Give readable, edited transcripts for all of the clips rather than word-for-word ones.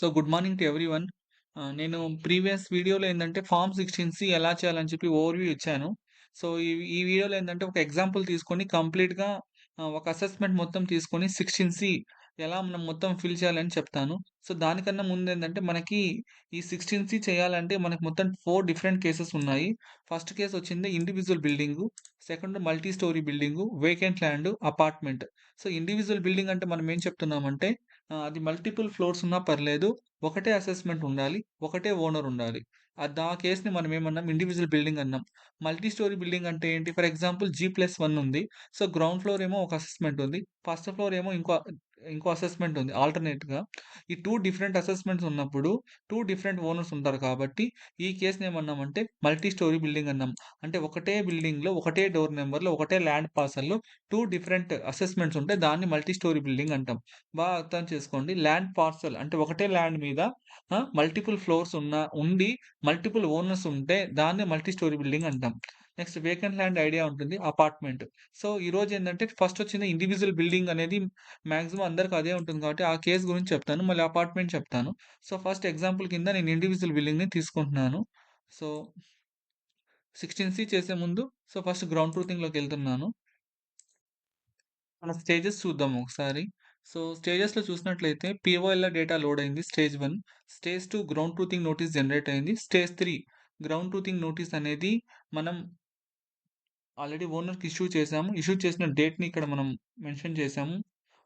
So, good morning to everyone. నేను previous వీడియోలో ఏందంటే ఫార్మ్ 16సి ఎలా చేయాలని చెప్పి ఓవర్‌వ్యూ ఇచ్చాను. సో, ఈ వీడియోలో ఏందంటే ఒక ఎగ్జాంపుల్ తీసుకొని కంప్లీట్‌గా ఒక అసెస్‌మెంట్ మొత్తం తీసుకొని 16సి ఎలా మనం మొత్తం ఫిల్ చేయాలని చెప్తాను. సో, దానికన్నా ముందేందంటే మనకి ఈ 16సి చేయాలంటే మనకు మొత్తం 4 డిఫరెంట్ కేసెస్ ఉన్నాయి. ఫస్ట్ కేస్ వచ్చింది individual building, second multi story building, vacant land, apartment. So, individual building అంటే మనం ఏం చెప్తున్నామంటే అది మల్టిపుల్ ఫ్లోర్స్ ఉన్నా పర్లేదు. ఒకటే అసెస్‌మెంట్ ఉండాలి. ఒకటే ఓనర్ ఉండాలి. ఆ కేస్‌ని మనం ఏమన్నాం ఇండివిడ్యువల్ బిల్డింగ్ అన్నాం. మల్టీ స్టోరీ బిల్డింగ్ అంటే ఏంటి? ఫర్ ఎగ్జాంపుల్ జీ+1 ఉంది. సో, గ్రౌండ్ ఫ్లోర్ ఏమో ఒక అసెస్‌మెంట్ ఉంది. ఫస్ట్ ఫ్లోర్ ఏమో ఇంకో అసెస్‌మెంట్ ఉంది ఆల్టర్‌నేట్‌గా. ఈ 2 డిఫరెంట్ అసెస్‌మెంట్స్ ఉన్నప్పుడు 2 డిఫరెంట్ ఓనర్స్ ఉంటారు కాబట్టి ఈ కేస్‌ని ఏమన్నామంటే మల్టీ స్టోరీ బిల్డింగ్ అన్నాం. అంటే ఒకటే బిల్డింగ్‌లో, ఒకటే డోర్ నంబర్‌లో, ఒకటే ల్యాండ్ పార్సెల్‌లో 2 డిఫరెంట్ అసెస్‌మెంట్స్ ఉంటే దాన్ని మల్టీ స్టోరీ బిల్డింగ్ అంటాం. అర్థం చేసుకోండి. ల్యాండ్ పార్సెల్ అంటే ఒకటే ల్యాండ్ మీద మల్టిపుల్ ఫ్లోర్స్ ఉండి మల్టిపుల్ ఓనర్స్ ఉంటే దాన్ని మల్టీ స్టోరీ బిల్డింగ్ అంటాం. నెక్స్ట్ వేకెంట్ ల్యాండ్ ఐడియా ఉంటుంది. అపార్ట్‌మెంట్. సో, ఈరోజు ఏందంటే ఫస్ట్ వచ్చింది ఇండివిడ్యువల్ బిల్డింగ్ అనేది మాక్సిమం అందరికి అదే ఉంటుంది కాబట్టి ఆ కేస్ గురించి చెప్తాను. మళ్ళీ అపార్ట్‌మెంట్ చెప్తాను. సో, ఫస్ట్ ఎగ్జాంపుల్ కింద నేను ఇండివిడ్యువల్ బిల్డింగ్‌ని తీసుకుంటున్నాను. సో, 16సి చేసే ముందు ఫస్ట్ గ్రౌండ్ ట్రూతింగ్‌లోకెళ్తున్నాను. మన స్టేజెస్ చూద్దాం ఒకసారి. సో, స్టేజెస్‌లో చూసినట్లయితే పీఓఎల్‌ఆర్ డేటా లోడ్ అయింది stage 1. Stage 2 ground truthing notice generate అయింది. స్టేజ్ 3 గ్రౌండ్ ట్రూతింగ్ నోటీస్ అనేది మనం ఆల్రెడీ ఓనర్‌కి ఇష్యూ చేసాము. ఇష్యూ చేసిన డేట్‌ని ఇక్కడ మనం మెన్షన్ చేసాము.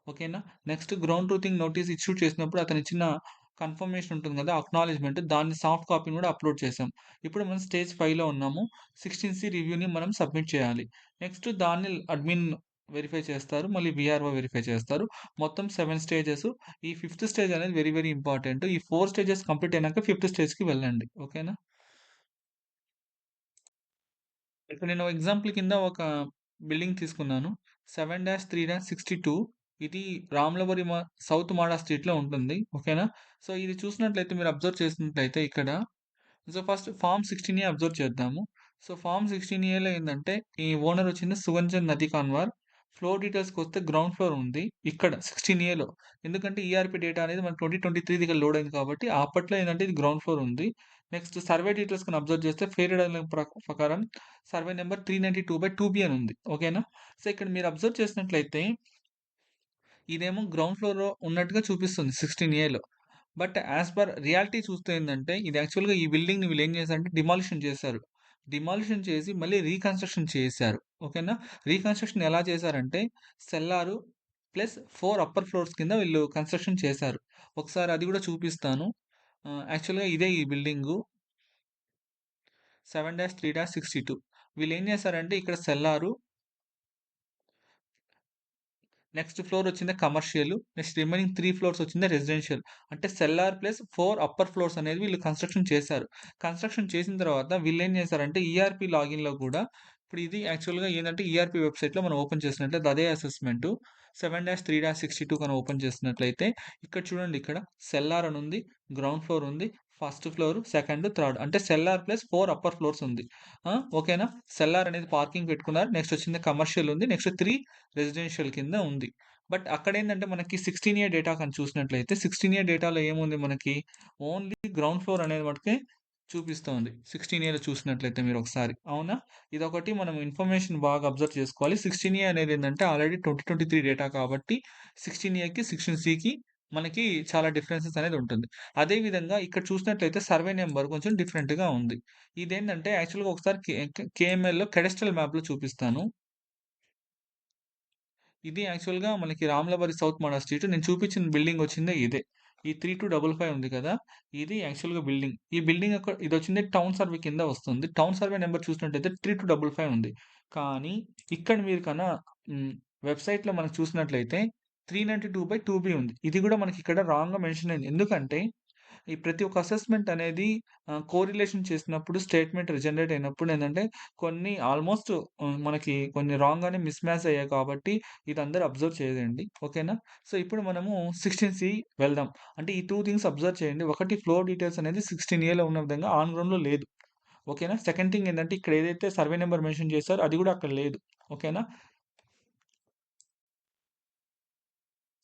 ఓకేనా? Next ground truthing notice issue చేసినప్పుడు అతను ఇచ్చిన కన్ఫర్మేషన్ ఉంటుంది కదా! అక్నాలెడ్జ్‌మెంట్ దాన్ని సాఫ్ట్ కాపీని కూడా అప్‌లోడ్ చేసాం. ఇప్పుడు మనం స్టేజ్ 5లో ఉన్నాము. 16సి రివ్యూని మనం సబ్మిట్ చేయాలి. నెక్స్ట్ దాన్ని అడ్మిన్ వెరిఫై చేస్తారు. మళ్ళీ వీఆర్ఓ వెరిఫై చేస్తారు. మొత్తం 7 స్టేజెస్. ఈ ఫిఫ్త్ స్టేజ్ అనేది వెరీ వెరీ ఇంపార్టెంట్. ఈ 4 స్టేజెస్ కంప్లీట్ అయినాక ఫిఫ్త్ స్టేజ్‌కి వెళ్ళండి. ఓకేనా? ఇక్కడ నేను ఎగ్జాంపుల్ కింద ఒక బిల్డింగ్ తీసుకున్నాను. 7-3-62 ఇది రాములపురి సౌత్ మాడా స్ట్రీట్‌లో ఉంటుంది. ఓకేనా? సో, ఇది చూసినట్లయితే మీరు అబ్జర్వ్ చేసినట్లయితే ఇక్కడ ఫస్ట్ ఫార్మ్ 16ఏ అబ్జర్వ్ చేద్దాము. సో, ఫార్మ్ 16ఏలో ఏందంటే ఈ ఓనర్ వచ్చింది సుగంజన్ నది కాన్వార్. ఫ్లోర్ డీటెయిల్స్‌కొస్తే గ్రౌండ్ ఫ్లోర్ ఉంది. ఇక్కడ 16ఏలో. ఎందుకంటే ఈఆర్‌పీ డేటా అనేది మనకు 2023 లోడ్ అయింది కాబట్టి అప్పట్లో ఏందంటే ఇది గ్రౌండ్ ఫ్లోర్ ఉంది. నెక్స్ట్ సర్వే డీటెయిల్స్ గాని అబ్జర్వ్ చేస్తే ఫెయిర్ డీలింగ్ ప్రకారం సర్వే నంబర్ 392/2బీ అని ఉంది. ఓకేనా? సో, ఇక్కడ మీరు అబ్జర్వ్ చేసినట్లయితే ఇదేమో గ్రౌండ్ ఫ్లోర్‌లో ఉన్నట్టుగా చూపిస్తుంది 16ఏలో. బట్ యాస్ పర్ రియాలిటీ చూస్తే ఏందంటే, ఇది యాక్చువల్‌గా ఈ బిల్డింగ్‌ని వీళ్ళేం చేశారంటే డిమాలిషన్ చేశారు. డిమాలిషన్ చేసి మళ్ళీ రీకన్‌స్ట్రక్షన్ చేశారు. ఓకేనా? రీకన్‌స్ట్రక్షన్ ఎలా చేశారంటే, సెల్లారు ప్లస్ 4 అప్పర్ ఫ్లోర్స్ కింద వీళ్ళు కన్‌స్ట్రక్షన్ చేశారు. ఒకసారి అది కూడా చూపిస్తాను. యాక్చువల్‌గా ఇదే ఈ బిల్డింగు 7-3-62 వీళ్ళేం చేశారంటే, ఇక్కడ సెల్లారు నెక్స్ట్ ఫ్లోర్ వచ్చిందే కమర్షియల్. నెక్స్ట్ రిమైనింగ్ 3 ఫ్లోర్స్ వచ్చిందే రెసిడెన్షియల్. అంటే సెల్లార్ ప్లస్ 4 అప్పర్ ఫ్లోర్స్ అనేది వీళ్ళు కన్‌స్ట్రక్షన్ చేశారు. కన్‌స్ట్రక్షన్ చేసిన తర్వాత వీళ్ళేం చేశారంటే ఈఆర్‌పీ లాగిన్‌లో కూడా ఇప్పుడు ఇది యాక్చువల్‌గా ఏందంటే ఈఆర్‌పీ వెబ్‌సైట్‌లో మనం ఓపెన్ చేసినట్లయితే అదే అసెస్‌మెంటు 7-3-62 కన ఓపెన్ చేసినట్లయితే ఇక్కడ చూడండి ఇక్కడ సెల్లార్ అని ఉంది. గ్రౌండ్ ఫ్లోర్ ఉంది. ఫస్ట్ ఫ్లోర్, సెకండ్, థర్డ్ అంటే సెల్లార్ ప్లస్ 4 అప్పర్ ఫ్లోర్స్ ఉంది. ఓకేనా? సెల్లార్ అనేది పార్కింగ్ పెట్టుకున్నారు. నెక్స్ట్ వచ్చింది కమర్షియల్ ఉంది. నెక్స్ట్ 3 రెసిడెన్షియల్ కింద ఉంది. బట్ అక్కడేందంటే మనకి 16 డేటా కానీ చూసినట్లయితే 16 డేటాలో ఏముంది మనకి ఓన్లీ గ్రౌండ్ ఫ్లోర్ అనేది మటుకే చూపిస్తోంది. 16 చూసినట్లయితే మీరొకసారి. అవునా? ఇదొకటి మనం ఇన్ఫర్మేషన్ బాగా అబ్జర్వ్ చేసుకోవాలి. 16 అనేది ఏందంటే ఆల్రెడీ 2023 డేటా కాబట్టి 16కి, 16సికి మనకి చాలా డిఫరెన్సెస్ అనేది ఉంటుంది. అదే విధంగా ఇక్కడ చూసినట్లయితే సర్వే నంబర్ కొంచెం డిఫరెంట్‌గా ఉంది. ఇదేంటంటే యాక్చువల్‌గా ఒకసారి కేఎంఎల్‌లో కాడస్ట్రల్ మ్యాప్‌లో చూపిస్తాను. ఇది యాక్చువల్‌గా మనకి రాములవారి సౌత్ మడా స్ట్రీట్. నేను చూపించిన బిల్డింగ్ వచ్చిందే ఇదే. ఈ 3255 ఉంది కదా! ఇది యాక్చువల్‌గా బిల్డింగ్. ఈ బిల్డింగ్ ఇదొచ్చింది టౌన్ సర్వే కింద వస్తుంది. టౌన్ సర్వే నంబర్ చూసినట్టయితే 3255 ఉంది. కానీ ఇక్కడ మీరు హ్మ్. వెబ్‌సైట్‌లో మనం చూసినట్లయితే 392/2బీ ఉంది. ఇది కూడా మనకి ఇక్కడ రాంగ్‌గా మెన్షన్ అయింది. ఎందుకంటే ఈ ప్రతి ఒక్క అసెస్మెంట్ అనేది కోరిలేషన్ చేసినప్పుడు స్టేట్మెంట్ జనరేట్ అయినప్పుడు ఏంటంటే కొన్ని ఆల్మోస్ట్ మనకి కొన్ని రాంగ్‌గానే మిస్ మ్యాచ్ అయ్యాయి కాబట్టి ఇది అందరూ అబ్జర్వ్ చేయండి. ఓకేనా? సో, ఇప్పుడు మనము 16సి వెళ్దాం. అంటే ఈ 2 థింగ్స్ అబ్జర్వ్ చేయండి. ఒకటి ఫ్లోర్ డీటెయిల్స్ అనేది 16ఏలో ఉన్న విధంగా ఆన్ గ్రౌండ్‌లో లేదు. ఓకేనా? సెకండ్ థింగ్ ఏంటంటే ఇక్కడ ఏదైతే సర్వే నంబర్ మెన్షన్ చేశారో అది కూడా అక్కడ లేదు. ఓకేనా?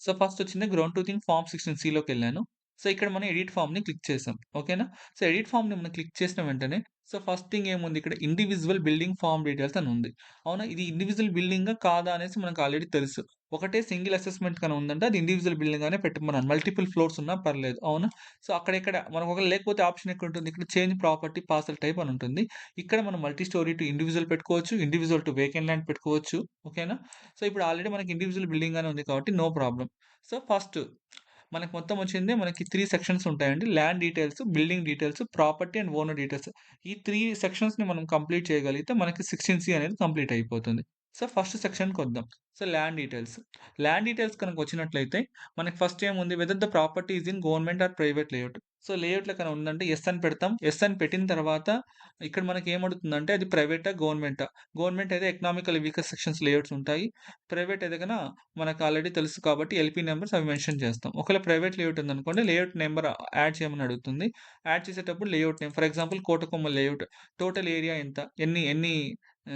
సో, ఫస్ట్ వచ్చింది గ్రౌండ్ ట్రూతింగ్ ఫార్మ్ 16సిలోకెళ్ళాను. సో, ఇక్కడ మనం ఎడిట్ ఫార్మ్‌ని క్లిక్ చేసాం. ఓకేనా? సో, ఎడిట్ ఫార్మ్‌ని మనం క్లిక్ చేసిన వెంటనే సో, ఫస్ట్ థింగ్ ఏముంది ఇక్కడ ఇండివిడ్యువల్ బిల్డింగ్ ఫార్మ్ డీటెయిల్స్ అని ఉంది. అవునా? ఇది ఇండివిడ్యువల్ బిల్డింగా? కాదా? అనేసి మనకు ఆల్రెడీ తెలుసు. ఒకటే సింగిల్ అసెస్‌మెంట్ గాని ఉందంటే అది ఇండివిడ్యువల్ బిల్డింగ్ అనే పెట్టమన్నాను. మల్టిపుల్ ఫ్లోర్స్ ఉన్నా పర్లేదు. అవునా? సో, అక్కడిక్కడ మనకు ఒకవేళ లేకపోతే ఆప్షన్ ఎక్కడుంటుంది? ఇక్కడ చేంజ్ ప్రాపర్టీ పార్సెల్ టైప్ అని ఉంటుంది. ఇక్కడ మనం మల్టీ స్టోరీ టు ఇండివిడ్యువల్ పెట్టుకోవచ్చు. ఇండివిడ్యువల్ టు వేకెంట్ ల్యాండ్ పెట్టుకోవచ్చు. ఓకేనా? సో, ఇప్పుడు ఆల్రెడీ మనకి ఇండివిడ్యువల్ బిల్డింగ్ అని ఉంది కాబట్టి నో ప్రాబ్లమ్. సో, ఫస్ట్ మనకు మొత్తం వచ్చింది మనకి 3 సెక్షన్స్ ఉంటాయండి. Land details, building details, property and owner details. ఈ 3 సెక్షన్స్‌ని మనం కంప్లీట్ చేయగలిగితే మనకి 16సి అనేది కంప్లీట్ అయిపోతుంది. సో, ఫస్ట్ సెక్షన్‌కొద్దాం. So, land details. Land details కనుక వచ్చినట్లయితే మనకి ఫస్ట్ ఏముంది whether the property is in government or private layout. So, లేఅవుట్‌లో కనుక ఉందంటే యెస్ అని పెడతాం. యెస్ అని పెట్టిన తర్వాత ఇక్కడ మనకి ఏమడుగుతుందంటే అది ప్రైవేటా? గవర్నమెంటా? గవర్నమెంట్ అయితే ఎకనామికల్ వీకర్ సెక్షన్స్ లేఅవుట్స్ ఉంటాయి. ప్రైవేట్ అయితే గన మనకు ఆల్రెడీ తెలుసు కాబట్టి ఎల్‌పీ నంబర్స్ అవి మెన్షన్ చేస్తాం. ఒకవేళ ప్రైవేట్ లేఅవుట్ ఉందనుకోండి, లేఅవుట్ నంబర్ యాడ్ చేయమని అడుగుతుంది. యాడ్ చేసేటప్పుడు layout name for example Kotakomma layout. Total area ఎంత? ఎన్ని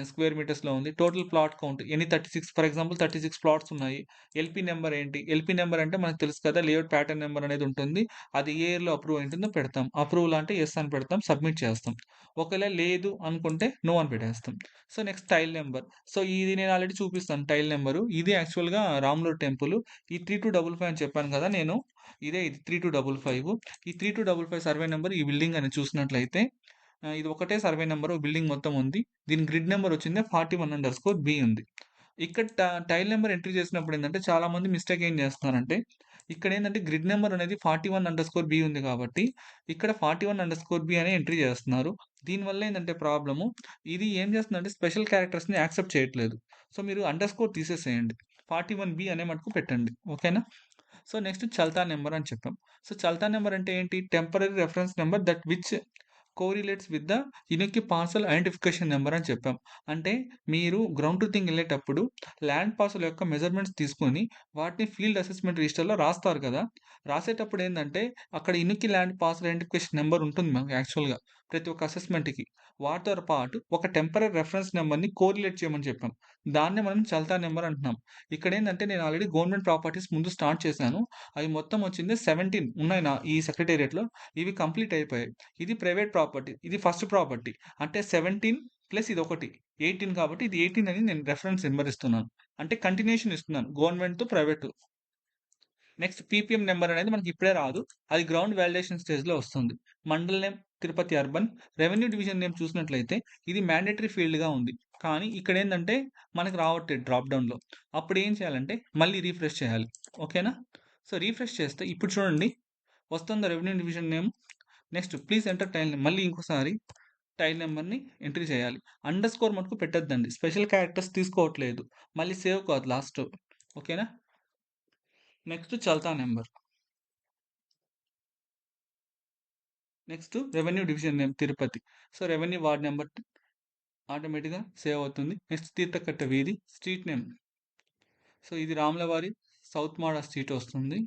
స్క్వేర్ మీటర్స్‌లో ఉంది? టోటల్ ప్లాట్ కౌంట్ ఎన్ని 36 ఫర్ ఎగ్జాంపుల్ 36 ప్లాట్స్ ఉన్నాయి. ఎల్‌పీ నంబర్ ఏంటి? ఎల్‌పీ నంబర్ అంటే మనకు తెలుసు కదా! లేఅవుట్ ప్యాటర్న్ నంబర్ అనేది ఉంటుంది. అది ఏ ఇయర్‌లో అప్రూవ్ అయింటుందో పెడతాం. అప్రూవల్ అంటే యెస్ అని పెడతాం. సబ్మిట్ చేస్తాం. ఒకవేళ లేదు అనుకుంటే నో అని పెట్టేస్తాం. So, next tile number. So, ఇది నేను ఆల్రెడీ చూపిస్తాను టైల్ నంబరు. ఇది యాక్చువల్‌గా రాములూరు టెంపుల్. ఈ 3255 అని చెప్పాను కదా! నేను. ఇదే ఇది 3255. ఈ 3255 సర్వే నంబర్ ఈ బిల్డింగ్ అని చూసినట్లయితే ఇది ఒకటే సర్వే నంబర్ బిల్డింగ్ మొత్తం ఉంది. దీని గ్రిడ్ నంబర్ వచ్చింది 41_బి ఉంది. ఇక్కడ టైల్ నంబర్ ఎంట్రీ చేసినప్పుడు ఏందంటే చాలామంది మిస్టేక్ ఏం చేస్తున్నారంటే ఇక్కడేందంటే గ్రిడ్ నంబర్ అనేది 41_బి ఉంది కాబట్టి ఇక్కడ 41_బి అనే ఎంట్రీ చేస్తున్నారు. దీనివల్ల ఏందంటే ప్రాబ్లము ఇది ఏం చేస్తుందంటే స్పెషల్ క్యారెక్టర్స్‌ని యాక్సెప్ట్ చేయట్లేదు. సో, మీరు అండర్‌స్కోర్ తీసేసేయండి. 41బి అనే మటుకు పెట్టండి. ఓకేనా? సో, నెక్స్ట్ చల్తా నంబర్ అని చెప్పాం. సో, చల్తా నంబర్ అంటే ఏంటి? Temporary reference number that which correlates with the unique parcel identification number అని చెప్పాం. అంటే మీరు గ్రౌండ్ ట్రూతింగ్ ఎళ్ళేటప్పుడు ల్యాండ్ పార్సెల్ యొక్క మెజర్‌మెంట్స్ తీసుకొని వాటిని ఫీల్డ్ అసెస్‌మెంట్ రిజిస్టర్‌లో రాస్తారు కదా! రాసేటప్పుడు ఏందంటే అక్కడ unique land parcel identification number ఉంటుంది మనకు యాక్చువల్‌గా ప్రతి ఒక్క అసెస్‌మెంట్‌కి. వాటితో పాటు ఒక టెంపరరీ రిఫరెన్స్ నంబర్‌ని కోరిలేట్ చేయమని చెప్పాం. దాన్నే మనం చల్తా నంబర్ అంటున్నాం. ఇక్కడేందంటే నేను ఆల్రెడీ గవర్నమెంట్ ప్రాపర్టీస్ ముందు స్టార్ట్ చేశాను. అవి మొత్తం వచ్చింది 17 ఉన్నాయి ఈ సెక్రటేరియట్‌లో. ఇవి కంప్లీట్ అయిపోయాయి. ఇది ప్రైవేట్ ప్రాపర్టీ. ఇది ఫస్ట్ ప్రాపర్టీ. అంటే 17 ప్లస్ ఇదొకటి 18 కాబట్టి ఇది 18 అని నేను రిఫరెన్స్ నంబర్ ఇస్తున్నాను. అంటే కంటిన్యూయేషన్ ఇస్తున్నాను. Government private. Next ppm number అనేది మనకి ఇప్పుడే రాదు. అది గ్రౌండ్ వాలిడేషన్ స్టేజ్‌లో వస్తుంది. Mandal name Tirupati urban. Revenue division name చూసినట్లయితే ఇది మ్యాండేటరీ ఫీల్డ్‌గా ఉంది. కానీ ఇక్కడేందంటే మనకు రావట్లేదు డ్రాప్ డౌన్‌లో. అప్పుడు ఏం చేయాలంటే మళ్ళీ రిఫ్రెష్ చేయాలి. ఓకేనా? సో, రిఫ్రెష్ చేస్తే ఇప్పుడు చూడండి వస్తుందా revenue division name. Next please enter tile name మళ్ళీ ఇంకోసారి టైల్ నంబర్‌ని ఎంట్రీ చేయాలి. అండర్‌స్కోర్ మటుకు పెట్టొద్దండి. స్పెషల్ క్యారెక్టర్స్ తీసుకోవట్లేదు. మళ్ళీ సేవ్ కాదు లాస్ట్. ఓకేనా? నెక్స్ట్ చల్తా number. Next revenue division name Tirupati. So, revenue ward number ఆటోమేటిక్‌గా సేవ్ అవుతుంది. నెక్స్ట్ తీర్థకట్ట వీధి, స్ట్రీట్ నేమ్. సో, ఇది రాములవారి సౌత్ మాడ స్ట్రీట్ వస్తుంది.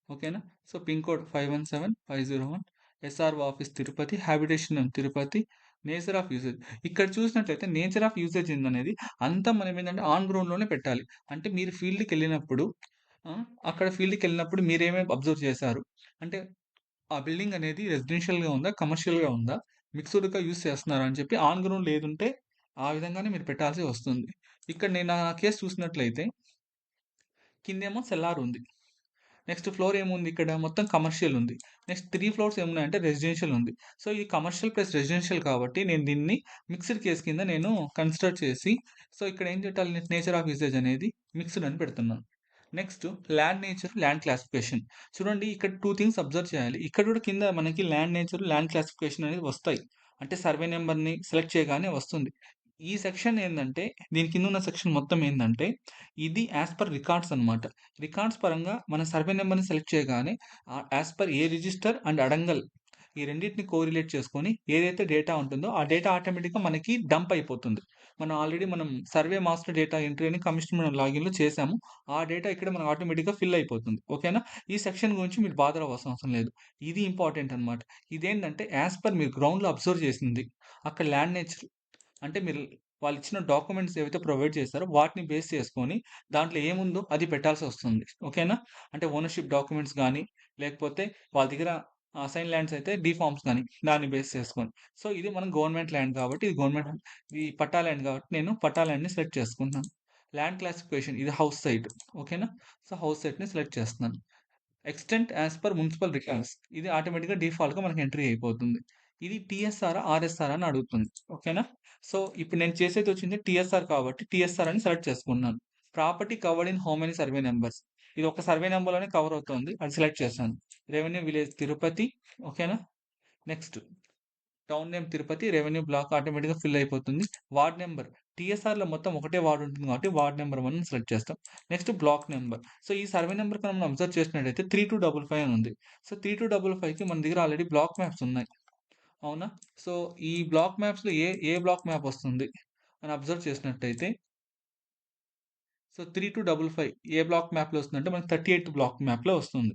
ఓకేనా? So, pin code 517501 SRO office Tirupati, habitation name Tirupati, nature of usage. ఇక్కడ చూసినట్లయితే నేచర్ ఆఫ్ యూసేజ్ ఏందనేది అంతా మనం ఏందంటే ఆన్ గ్రౌండ్‌లోనే పెట్టాలి. అంటే మీరు ఫీల్డ్‌కెళ్ళినప్పుడు అక్కడ ఫీల్డ్‌కెళ్ళినప్పుడు మీరేమేమి అబ్జర్వ్ చేశారు? అంటే ఆ బిల్డింగ్ అనేది రెసిడెన్షియల్‌గా ఉందా? కమర్షియల్‌గా ఉందా? మిక్స్‌డ్‌గా యూజ్ చేస్తున్నారా? అని చెప్పి ఆన్ గ్రౌండ్ లేదుంటే ఆ విధంగానే మీరు పెట్టాల్సి వస్తుంది. ఇక్కడ నేను ఆ కేస్ చూసినట్లయితే కిందేమో సెల్లార్ ఉంది. నెక్స్ట్ ఫ్లోర్ ఏముంది ఇక్కడ మొత్తం కమర్షియల్ ఉంది. నెక్స్ట్ 3 ఫ్లోర్స్ ఏమున్నాయంటే రెసిడెన్షియల్ ఉంది. సో, ఇది కమర్షియల్ ప్లస్ రెసిడెన్షియల్ కాబట్టి నేను దీన్ని మిక్స్డ్ కేస్ కింద నేను కన్సిడర్ చేసి సో, ఇక్కడ ఏం పెట్టాలి నేచర్ ఆఫ్ యూసేజ్ అనేది మిక్స్డ్ అని పెడుతున్నాను. Next land nature, land classification. చూడండి ఇక్కడ 2 థింగ్స్ అబ్జర్వ్ చేయాలి. ఇక్కడ కూడా కింద మనకి ల్యాండ్ నేచర్, ల్యాండ్ క్లాసిఫికేషన్ అనేది వస్తాయి. అంటే సర్వే నంబర్‌ని సెలెక్ట్ చేయగానే వస్తుంది. ఈ సెక్షన్ ఏందంటే దీని కిందున్న సెక్షన్ మొత్తం ఏందంటే ఇది యాస్ పర్ రికార్డ్స్ అన్నమాట. రికార్డ్స్ పరంగా మన సర్వే నంబర్‌ని సెలెక్ట్ చేయగానే as per a register and adangal ఈ రెండిటిని కోరిలేట్ చేసుకొని ఏదైతే డేటా ఉంటుందో ఆ డేటా ఆటోమేటిక్‌గా మనకి డంప్ అయిపోతుంది. మనం సర్వే మాస్టర్ డేటా ఎంట్రీ అని కమిషన్ మనం లాగిన్‌లో చేసాము. ఆ డేటా ఇక్కడ మనకు ఆటోమేటిక్‌గా ఫిల్ అయిపోతుంది. ఓకేనా? ఈ సెక్షన్ గురించి మీరు బాధర్ అవ్వాల్సిన అవసరం లేదు. ఇది ఇంపార్టెంట్ అన్నమాట. ఇదేంటంటే యాస్ పర్ మీరు గ్రౌండ్‌లో అబ్జర్వ్ చేసింది. అక్కడ ల్యాండ్ నేచర్ అంటే మీరు వాళ్ళిచ్చిన డాక్యుమెంట్స్ ఏవైతే ప్రొవైడ్ చేశారో వాటిని బేస్ చేసుకొని దాంట్లో ఏముందో అది పెట్టాల్సొస్తుంది. ఓకేనా? అంటే ఓనర్‌షిప్ డాక్యుమెంట్స్ గానీ, లేకపోతే వాళ్ళ దగ్గర అసైన్ ల్యాండ్స్ అయితే డీ ఫార్మ్స్ గానీ, దాన్ని బేస్ చేసుకొని. సో, ఇది మనం గవర్నమెంట్ ల్యాండ్ కాబట్టి ఇది గవర్నమెంట్ ఈ పట్టా ల్యాండ్ కాబట్టి నేను పట్టా ల్యాండ్‌ని సెలెక్ట్ చేసుకుంటున్నాను. ల్యాండ్ క్లాసిఫికేషన్ ఇది హౌస్ సైట్. ఓకేనా? సో, హౌస్ సైట్‌ని సెలెక్ట్ చేస్తున్నాను. Extent as per municipal records ఇది ఆటోమేటిక్‌గా డిఫాల్ట్‌గా మనకి ఎంట్రీ అయిపోతుంది. ఇది టీఎస్ఆరా? ఆర్ఎస్ఆరా? అని అడుగుతుంది. ఓకేనా? సో, ఇప్పుడు నేను చేసేదొచ్చింది టీఎస్ఆర్ కాబట్టి టీఎస్ఆర్ అని సెలెక్ట్ చేసుకున్నాను. Property covered in how many survey numbers ఇది ఒక సర్వే నంబర్‌లోనే కవర్ అవుతుంది. అది సెలెక్ట్ చేశాను. Revenue village Tirupati. ఓకేనా? Next town name Tirupati, revenue block ఆటోమేటిక్‌గా ఫిల్ అయిపోతుంది. వార్డ్ నంబర్ టీఎస్ఆర్‌లో మొత్తం ఒకటే వార్డ్ ఉంటుంది కాబట్టి వార్డ్ నంబర్ 1 సెలెక్ట్ చేస్తాం. Next block number. సో, ఈ సర్వే నంబర్ కనుక మనం అబ్జర్వ్ చేసినట్టయితే 3255 అని ఉంది. సో, 3255కి మన దగ్గర ఆల్రెడీ బ్లాక్ మ్యాప్స్ ఉన్నాయి. అవునా? సో, ఈ బ్లాక్ మ్యాప్స్‌లో ఏ బ్లాక్ మ్యాప్ వస్తుంది అని అబ్జర్వ్ చేసినట్టయితే సో, 3255 ఏ బ్లాక్ మ్యాప్‌లో వస్తుందంటే మనకి 38 బ్లాక్ మ్యాప్‌లో వస్తుంది.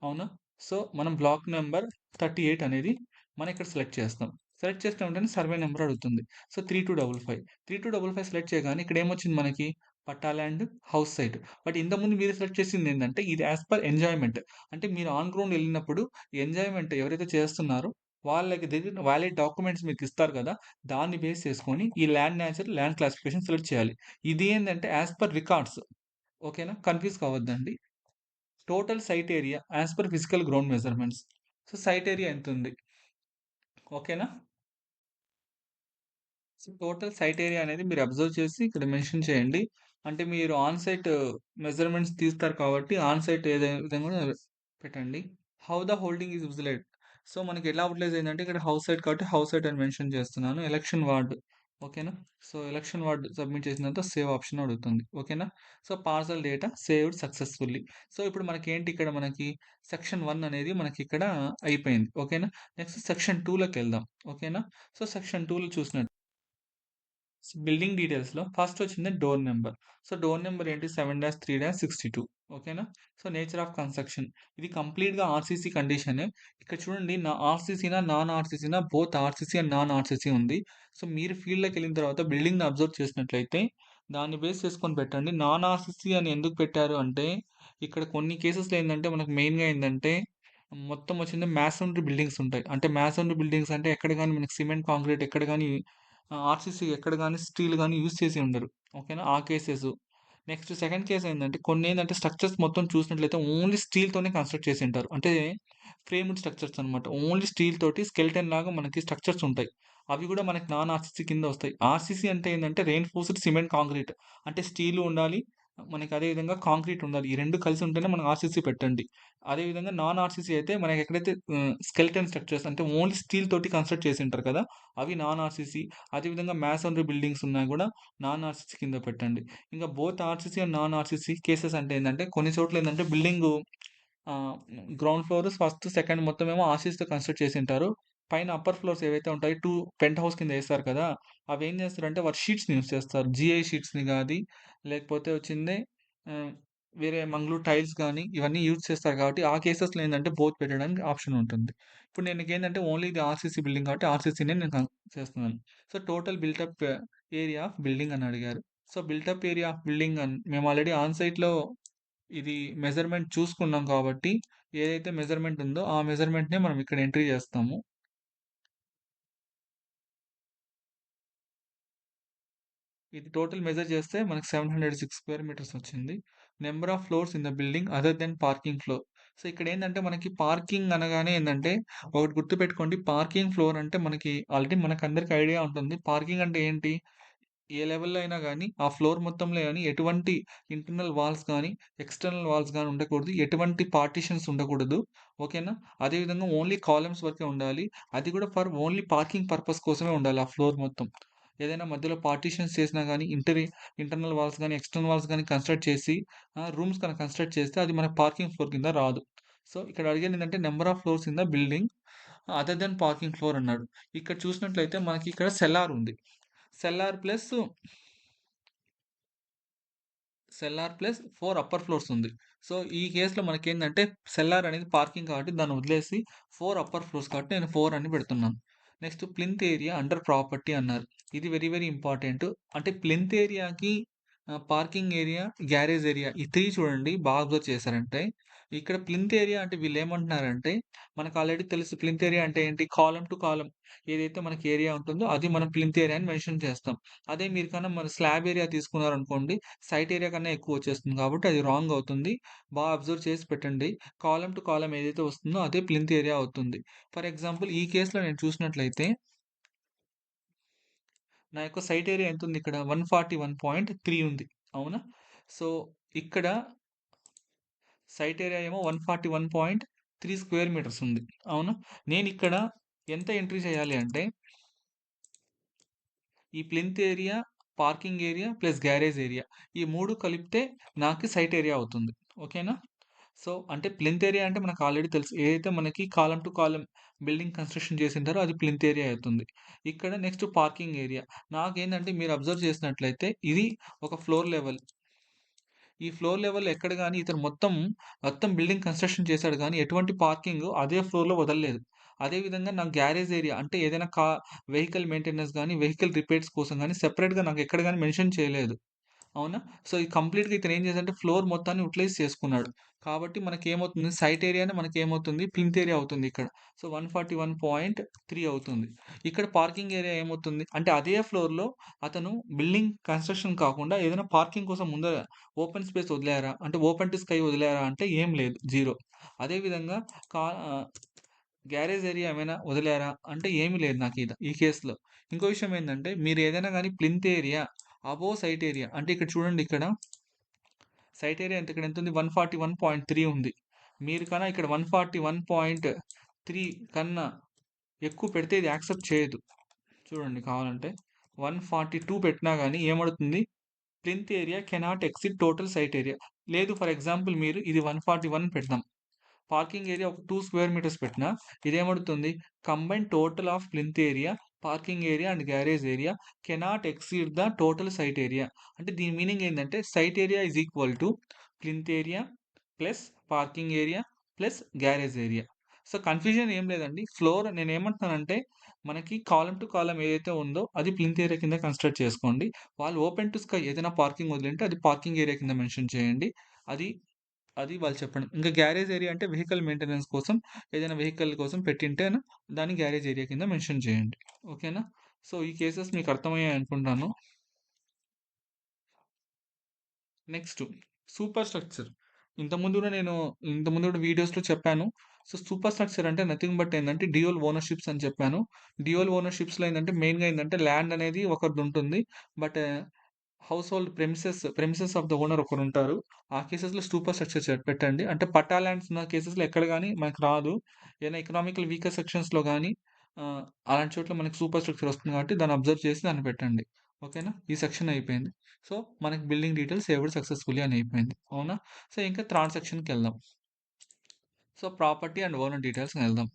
అవునా? సో, మనం బ్లాక్ నంబర్ 38 అనేది మనం ఇక్కడ సెలెక్ట్ చేస్తాం. సెలెక్ట్ చేసిన వెంటనే సర్వే నంబర్ అడుగుతుంది. సో, 3255 3255 సెలెక్ట్ చేయగానే ఇక్కడ ఏమొచ్చింది మనకి పట్టా ల్యాండ్, హౌస్ సైట్. బట్ ఇంతకుముందు మీరు సెలెక్ట్ చేసిందేంటంటే ఇది యాస్ పర్ ఎంజాయ్‌మెంట్. అంటే మీరు ఆన్ గ్రౌండ్ ఎళ్ళినప్పుడు ఎంజాయ్‌మెంట్ ఎవరైతే చేస్తున్నారో వాళ్ళకి దగ్గర వాలిడ్ డాక్యుమెంట్స్ మీకిస్తారు కదా! దాన్ని బేస్ చేసుకొని ఈ land nature, land classification select చేయాలి. ఇది ఏందంటే యాస్ పర్ రికార్డ్స్. ఓకేనా? కన్‌ఫ్యూజ్ కావద్దండి. Total site area as per physical ground measurements. So, site area ఎంతుంది? ఓకేనా? సో, టోటల్ సైట్ ఏరియా అనేది మీరు అబ్జర్వ్ చేసి ఇక్కడ మెన్షన్ చేయండి. అంటే మీరు ఆన్ సైట్ మెజర్‌మెంట్స్ తీస్తారు కాబట్టి ఆన్ సైట్ ఏదే విధంగా పెట్టండి. How the holding is utilized. So, మనకి ఎలా వుటిలైజ్ అయిందంటే ఇక్కడ హౌస్ సైట్ కాబట్టి హౌస్ సైట్ అని మెన్షన్ చేస్తున్నాను. Election ward. ఓకేనా? సో, ఎలక్షన్ వార్డ్ సబ్మిట్ చేసిన తర్వాత సేవ్ ఆప్షన్ అడుగుతుంది. ఓకేనా? So, parcel data saved successfully. So, ఇప్పుడు మనకేంటి ఇక్కడ మనకి సెక్షన్ 1 అనేది మనకిక్కడ అయిపోయింది. ఓకేనా? నెక్స్ట్ సెక్షన్ 2లోకెళ్దాం. ఓకేనా? సో, సెక్షన్ 2లో చూసినట్టు బిల్డింగ్ డీటెయిల్స్‌లో ఫస్ట్ వచ్చింది door number. So, door number ఏంటి 7-3-62 ఓకేనా? సో, నేచర్ ఆఫ్ కన్‌స్ట్రక్షన్ ఇది కంప్లీట్‌గా ఆర్‌సీసీ కండిషనే. ఇక్కడ చూడండి ఆర్‌సీసీనా, నాన్ ఆర్‌సీసీనా both RCC and non RCC ఉంది. సో, మీరు ఫీల్డ్‌లోకెళ్ళిన తర్వాత బిల్డింగ్‌ని అబ్జర్వ్ చేసినట్లయితే దాన్ని బేస్ చేసుకొని పెట్టండి. నాన్ ఆర్‌సీసీ అని ఎందుకు పెట్టారు అంటే ఇక్కడ కొన్ని కేసెస్‌లో ఏందంటే మనకు మెయిన్‌గా ఏందంటే మొత్తం వచ్చింది మాసోనరీ బిల్డింగ్స్ ఉంటాయి. అంటే మాసోనరీ బిల్డింగ్స్ అంటే ఎక్కడ గాని మనకి సిమెంట్, కాంక్రీట్ ఎక్కడ గాని ఆర్‌సీసీ ఎక్కడ గాని స్టీల్ గాని యూజ్ చేసి ఉండరు. ఓకేనా? ఆ కేసెసు. నెక్స్ట్ సెకండ్ కేస్ ఏందంటే కొన్నేందంటే స్ట్రక్చర్స్ మొత్తం చూసినట్లయితే ఓన్లీ స్టీల్‌తోనే కన్‌స్ట్రక్ట్ చేసుంటారు. అంటే ఫ్రేమ్డ్ స్ట్రక్చర్స్ అన్నమాట. ఓన్లీ స్టీల్ తోటి స్కెలిటన్ లాగా మనకి స్ట్రక్చర్స్ ఉంటాయి. అవి గూడా మనకి నాన్ ఆర్‌సీసీ కింద వస్తాయి. ఆర్‌సీసీ అంటే ఏందంటే రెయిన్‌ఫోర్స్డ్ సిమెంట్ కాంక్రీట్. అంటే స్టీలు ఉండాలి. మనకి అదే విధంగా కాంక్రీట్ ఉండాలి. ఈ 2 కలిసి ఉంటేనే మనం ఆర్‌సీసీ పెట్టండి. అదే విధంగా నాన్ ఆర్‌సీసీ అయితే మనకి ఎక్కడైతే స్కెలిటన్ స్ట్రక్చర్స్ అంటే ఓన్లీ స్టీల్ తోటి కన్‌స్ట్రక్ట్ చేసుంటారు కదా! అవి నాన్ ఆర్‌సీసీ. అదే విధంగా మాసోనరీ బిల్డింగ్స్ ఉన్నా గూడా నాన్ ఆర్‌సీసీ కింద పెట్టండి. ఇంకా both RCC and non RCC cases అంటే ఏందంటే కొన్ని చోట్ల ఏందంటే building ah, ground floor, first, second మొత్తమేమో ఆర్‌సీసీతో కన్‌స్ట్రక్ట్ చేసుంటారు. పైన అప్పర్ ఫ్లోర్స్ ఏవైతే ఉంటాయో 2 పెంట్ హౌస్ కింద ఏస్తారు కదా! అవేం చేస్తారంటే వారు షీట్స్‌ని యూజ్ చేస్తారు. జీఐ షీట్స్‌ని గాని లేకపోతే వచ్చింది ఆహ్, వేరే మంగళూరు టైల్స్ గాని ఇవన్నీ యూజ్ చేస్తారు కాబట్టి ఆ కేసెస్‌లో ఏందంటే బోత్ పెట్టడానికి ఆప్షన్ ఉంటుంది. ఇప్పుడు నేనికేందంటే ఓన్లీ ఇది ఆర్‌సీసీ బిల్డింగ్ కాబట్టి ఆర్‌సీసీనే నేను చేస్తున్నాను. So, total built-up area of building అని అడిగారు. So, built-up area of building మేము ఆల్రెడీ ఆన్ సైట్‌లో ఇది మెజర్‌మెంట్ చూసుకున్నాం కాబట్టి, ఏదైతే మెజర్‌మెంట్ ఉందో, ఆ మెజర్‌మెంట్‌నే మనం ఇక్కడ ఎంట్రీ చేస్తాము. ఇది టోటల్ మెజర్ చేస్తే మనకు 706 స్క్వేర్ మీటర్స్ వచ్చింది. Number of floors in the building other than parking floor. So, ఇక్కడేందంటే మనకి పార్కింగ్ అనగానే ఏందంటే, ఒకటి గుర్తుపెట్టుకోండి పార్కింగ్ ఫ్లోర్ అంటే మనకి ఆల్రెడీ మనకందరికి ఐడియా ఉంటుంది. పార్కింగ్ అంటే ఏంటి? ఏ లెవెల్‌లో అయినా గాని, ఆ ఫ్లోర్ మొత్తంలో గాని ఎటువంటి ఇంటర్నల్ వాల్స్ గాని, ఎక్స్‌టర్నల్ వాల్స్ గాని ఉండకూడదు. ఎటువంటి పార్టిషన్స్ ఉండకూడదు. ఓకేనా? అదే విధంగా ఓన్లీ కాలమ్స్ వరకే ఉండాలి. అది కూడా ఫర్ ఓన్లీ పార్కింగ్ పర్పస్ కోసమే ఉండాలి ఆ ఫ్లోర్ మొత్తం. ఏదైనా మధ్యలో పార్టిషన్స్ చేసినా గాని, ఇంటర్నల్ వాల్స్ గాని, ఎక్స్‌టర్నల్ వాల్స్ గాని కన్‌స్ట్రక్ట్ చేసి రూమ్స్ కనుక కన్‌స్ట్రక్ట్ చేస్తే అది మనకు పార్కింగ్ ఫ్లోర్ కింద రాదు. సో, ఇక్కడ అడిగేదేంటంటే number of floors in the building other than parking floor అన్నాడు. ఇక్కడ చూసినట్లయితే మనకి ఇక్కడ సెల్లార్ ఉంది. Cellar plus cellar plus 4 upper floors ఉంది. సో, ఈ కేస్‌లో మనకేందంటే సెల్లార్ అనేది పార్కింగ్ కాబట్టి దాన్ని వదిలేసి 4 అప్పర్ ఫ్లోర్స్ కాబట్టి నేను 4 అని పెడుతున్నాను. Next plinth area under property అన్నారు. ఇది వెరీ వెరీ ఇంపార్టెంట్. అంటే ప్లింత్ ఏరియాకి పార్కింగ్ ఏరియా, గ్యారేజ్ ఏరియా ఈ 3 చూడండి బాగా అబ్జర్వ్ చేశారంటే, ఇక్కడ ప్లింత్ ఏరియా అంటే వీళ్ళేమంటున్నారంటే, మనకు ఆల్రెడీ తెలుసు ప్లింత్ ఏరియా అంటే ఏంటి? కాలమ్ టు కాలమ్ ఏదైతే మనకి ఏరియా ఉంటుందో అది మనం ప్లింత్ ఏరియా అని మెన్షన్ చేస్తాం. అదే మీరు కన్నా మన స్లాబ్ ఏరియా తీసుకున్నారనుకోండి, సైట్ ఏరియా కన్నా ఎక్కువ వచ్చేస్తుంది కాబట్టి అది రాంగ్ అవుతుంది. బాగా అబ్జర్వ్ చేసి పెట్టండి. కాలమ్ టు కాలమ్ ఏదైతే వస్తుందో అదే ప్లింత్ ఏరియా అవుతుంది. ఫర్ ఎగ్జాంపుల్ ఈ కేస్‌లో నేను చూసినట్లయితే నా యొక్క సైట్ ఏరియా ఎంతుంది ఇక్కడ? 141.3 ఉంది. అవునా? సో, ఇక్కడ సైట్ ఏరియా ఏమో 141.3 స్క్వేర్ మీటర్స్ ఉంది. అవునా? నేనిక్కడ ఎంత ఎంట్రీ చేయాలి అంటే, ఈ plinth area, parking area plus garage area ఈ 3 కలిపితే నాకు సైట్ ఏరియా అవుతుంది. ఓకేనా? సో, అంటే ప్లింత్ ఏరియా అంటే మనకు ఆల్రెడీ తెలుసు. ఏదైతే మనకి column to column building construction చేసింటారో అది ప్లింత్ ఏరియా అవుతుంది. ఇక్కడ నెక్స్ట్ పార్కింగ్ ఏరియా. నాకేందంటే మీరు అబ్జర్వ్ చేసినట్లయితే ఇది ఒక ఫ్లోర్ లెవెల్. ఈ ఫ్లోర్ లెవెల్‌లో ఎక్కడ గాని ఇతను మొత్తం బిల్డింగ్ కన్‌స్ట్రక్షన్ చేశాడు గానీ ఎటువంటి పార్కింగ్ అదే ఫ్లోర్‌లో వదలలేదు. అదే విధంగా నాకు గ్యారేజ్ ఏరియా అంటే ఏదైనా వెహికల్ మెయింటెనెన్స్ గానీ, వెహికల్ రిపేర్స్ కోసం గానీ సెపరేట్‌గా నాకు ఎక్కడ గాని మెన్షన్ చేయలేదు. అవునా? సో, ఈ కంప్లీట్‌గా ఇతనేం చేసాడంటే ఫ్లోర్ మొత్తాన్ని యుటిలైజ్ చేసుకున్నాడు. కాబట్టి మనకేమవుతుంది సైట్ ఏరియానే మనకేమవుతుంది ప్లింత్ ఏరియా అవుతుంది ఇక్కడ. సో, 141.3 అవుతుంది. ఇక్కడ పార్కింగ్ ఏరియా ఏమవుతుంది అంటే అదే ఫ్లోర్‌లో అతను బిల్డింగ్ కన్‌స్ట్రక్షన్ కాకుండా ఏదైనా పార్కింగ్ కోసం ముందర ఓపెన్ స్పేస్ వదిలారా? అంటే ఓపెన్ టు స్కై వదిలారా అంటే ఏం లేదు. 0. అదే విధంగా కా ఆహ్, గ్యారేజ్ ఏరియా ఏమైనా వదిలారా? అంటే ఏమి లేదు ఈ కేస్‌లో. ఇంకో విషయం ఏందంటే మీరేదైనా గాని plinth area above site area అంటే ఇక్కడ చూడండి ఇక్కడ సైట్ ఏరియా ఎంత ఇక్కడ ఎంతుంది? 141.3 ఉంది. మీరు కన్నా ఇక్కడ 141.3 కన్నా ఎక్కువ పెడితే ఇది యాక్సెప్ట్ చేయదు. చూడండి కావాలంటే. 142 పెట్టినా గాని ఏమడుగుతుంది? Plinth area cannot exceed total site area. లేదు ఫర్ ఎగ్జాంపుల్ మీరు ఇది 141 పెడదాం. పార్కింగ్ ఏరియా ఒక 2 స్క్వేర్ మీటర్స్ పెట్టినా ఇదేమడుగుతుంది? Combined total of plinth area, parking area and garage area cannot exceed the total site area. అంటే దీని మీనింగ్ ఏందంటే site area is equal to plinth area plus parking area plus garage area. So, confusion ఏం లేదండి. Floor నేనేమంటున్నానంటే మనకి column to column ఏదైతే ఉందో అది ప్లింత్ ఏరియా కింద కన్సిడర్ చేసుకోండి. వాళ్ళు ఓపెన్ టు స్కై ఏదైనా పార్కింగ్ వదిలింటే అది పార్కింగ్ ఏరియా కింద మెన్షన్ చేయండి. అది అది వాళ్ళు చెప్పడం. ఇంకా గ్యారేజ్ ఏరియా అంటే వెహికల్ మెయింటెనెన్స్ కోసం ఏదైనా వెహికల్ కోసం పెట్టింటేను దాన్ని గ్యారేజ్ ఏరియా కింద మెన్షన్ చేయండి. ఓకేనా? సో, ఈ కేసెస్ మీకు అర్థమయ్యాయి అనుకుంటాను. Next super structure. ఇంతకుముందు కూడా వీడియోస్‌లో చెప్పాను. సో, సూపర్ స్ట్రక్చర్ అంటే నథింగ్ బట్ ఏందంటే డ్యూయల్ ఓనర్‌షిప్స్ అని చెప్పాను. డ్యూయల్ ఓనర్‌షిప్స్‌లో ఏందంటే మెయిన్‌గా ఏందంటే ల్యాండ్ అనేది ఒకరిదుంటుంది. But house hold premises of the owner ఒకరుంటారు. ఆ కేసెస్‌లో సూపర్ స్ట్రక్చర్ పెట్టండి. అంటే పట్టా ల్యాండ్స్ ఉన్న కేసెస్‌లో ఎక్కడ గాని మనకు రాదు. ఏదైనా ఎకనామికల్ వీకర్ సెక్షన్స్‌లో గాని అలాంటి చోట్ల మనకి సూపర్ స్ట్రక్చర్ వస్తుంది కాబట్టి దాన్ని అబ్జర్వ్ చేసి దాన్ని పెట్టండి. ఓకేనా? ఈ సెక్షన్ అయిపోయింది. సో, మనకి బిల్డింగ్ డీటెయిల్స్ సేవ్డ్ సక్సెస్‌ఫుల్లీ అని అయిపోయింది. అవునా? సో, ఇంకా థర్డ్ సెక్షన్‌కెళ్దాం. సో, ప్రాపర్టీ అండ్ ఓనర్ డీటెయిల్స్‌కెళ్దాం.